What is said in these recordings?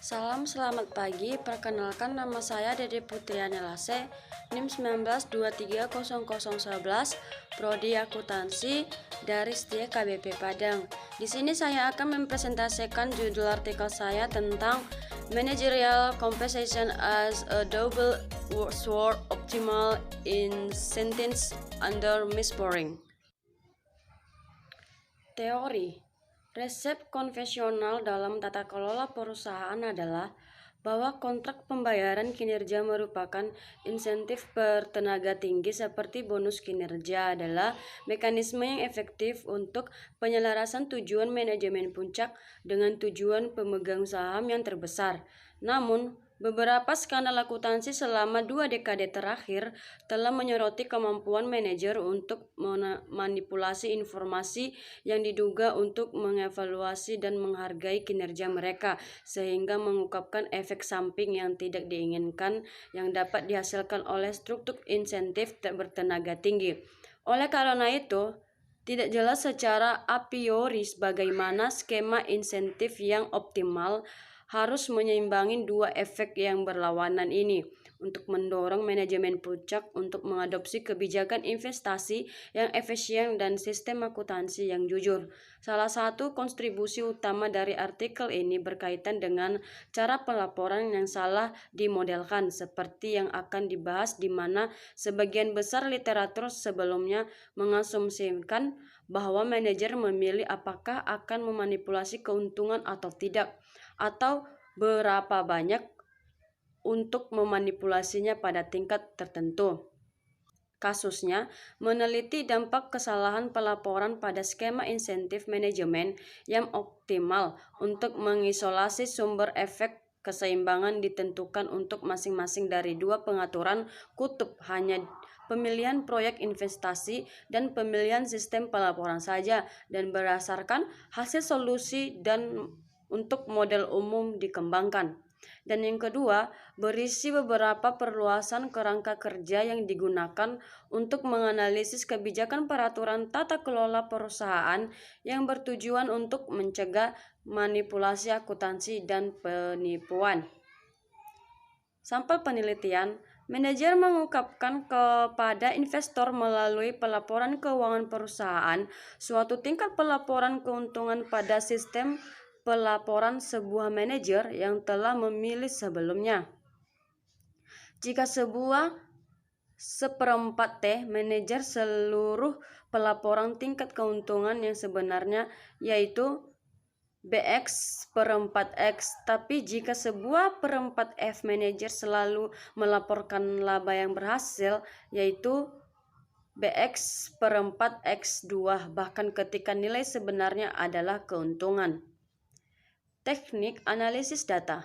Salam, selamat pagi. Perkenalkan, nama saya Dede Putriana Lase, NIM 19230011, Prodi Akuntansi dari Setia KBP Padang. Di sini saya akan mempresentasikan judul artikel saya tentang Managerial Compensation as a Double Sword Optimal Incentives under Misboring. Teori. Resep konvensional dalam tata kelola perusahaan adalah bahwa kontrak pembayaran kinerja merupakan insentif bertenaga tinggi seperti bonus kinerja adalah mekanisme yang efektif untuk penyelarasan tujuan manajemen puncak dengan tujuan pemegang saham yang terbesar. Namun, beberapa skandal akuntansi selama 2 dekade terakhir telah menyoroti kemampuan manajer untuk memanipulasi informasi yang diduga untuk mengevaluasi dan menghargai kinerja mereka, sehingga mengungkapkan efek samping yang tidak diinginkan yang dapat dihasilkan oleh struktur insentif bertenaga tinggi. Oleh karena itu, tidak jelas secara a priori bagaimana skema insentif yang optimal harus menyeimbangi dua efek yang berlawanan ini untuk mendorong manajemen puncak untuk mengadopsi kebijakan investasi yang efisien dan sistem akuntansi yang jujur. Salah satu kontribusi utama dari artikel ini berkaitan dengan cara pelaporan yang salah dimodelkan, seperti yang akan dibahas, di mana sebagian besar literatur sebelumnya mengasumsikan bahwa manajer memilih apakah akan memanipulasi keuntungan atau tidak, atau berapa banyak untuk memanipulasinya pada tingkat tertentu. Kasusnya, meneliti dampak kesalahan pelaporan pada skema insentif manajemen yang optimal untuk mengisolasi sumber efek keseimbangan ditentukan untuk masing-masing dari dua pengaturan kutub, hanya pemilihan proyek investasi dan pemilihan sistem pelaporan saja, dan berdasarkan hasil solusi dan untuk model umum dikembangkan. Dan yang kedua, berisi beberapa perluasan kerangka kerja yang digunakan untuk menganalisis kebijakan peraturan tata kelola perusahaan yang bertujuan untuk mencegah manipulasi akuntansi dan penipuan. Sampel penelitian, manajer mengungkapkan kepada investor melalui pelaporan keuangan perusahaan suatu tingkat pelaporan keuntungan pada sistem pelaporan sebuah manajer yang telah memilih sebelumnya. Jika sebuah seperempat T manajer seluruh pelaporan tingkat keuntungan yang sebenarnya, yaitu BX perempat X, tapi jika sebuah perempat F manajer selalu melaporkan laba yang berhasil, yaitu BX perempat X2, bahkan ketika nilai sebenarnya adalah keuntungan. Teknik analisis data.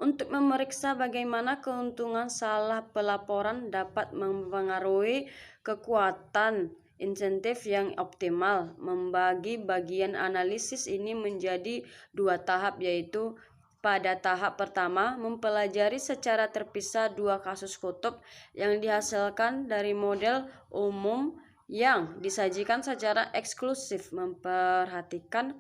Untuk memeriksa bagaimana keuntungan salah pelaporan dapat mempengaruhi kekuatan insentif yang optimal, membagi bagian analisis ini menjadi 2 tahap, yaitu pada tahap pertama, mempelajari secara terpisah 2 kasus kutub yang dihasilkan dari model umum yang disajikan secara eksklusif, memperhatikan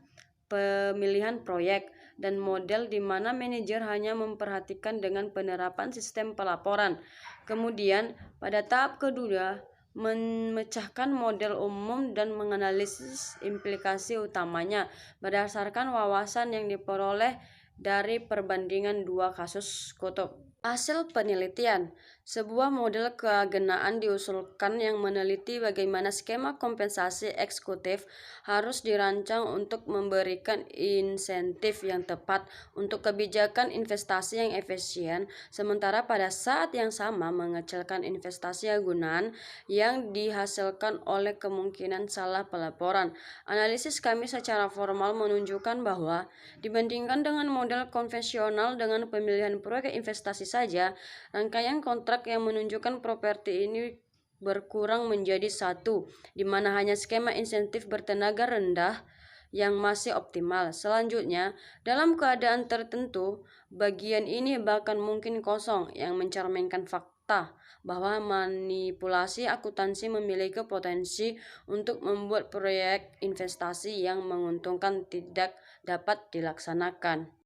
pemilihan proyek, dan model di mana manajer hanya memperhatikan dengan penerapan sistem pelaporan. Kemudian, pada tahap kedua, memecahkan model umum dan menganalisis implikasi utamanya berdasarkan wawasan yang diperoleh dari perbandingan 2 kasus kutub. Hasil penelitian. Sebuah model keagenaan diusulkan yang meneliti bagaimana skema kompensasi eksekutif harus dirancang untuk memberikan insentif yang tepat untuk kebijakan investasi yang efisien, sementara pada saat yang sama mengecilkan investasi agunan yang dihasilkan oleh kemungkinan salah pelaporan. Analisis kami secara formal menunjukkan bahwa dibandingkan dengan model konvensional dengan pemilihan proyek investasi saja, rangkaian kontrak yang menunjukkan properti ini berkurang menjadi 1, di mana hanya skema insentif bertenaga rendah yang masih optimal. Selanjutnya, dalam keadaan tertentu, bagian ini bahkan mungkin kosong, yang mencerminkan fakta bahwa manipulasi akuntansi memiliki potensi untuk membuat proyek investasi yang menguntungkan tidak dapat dilaksanakan.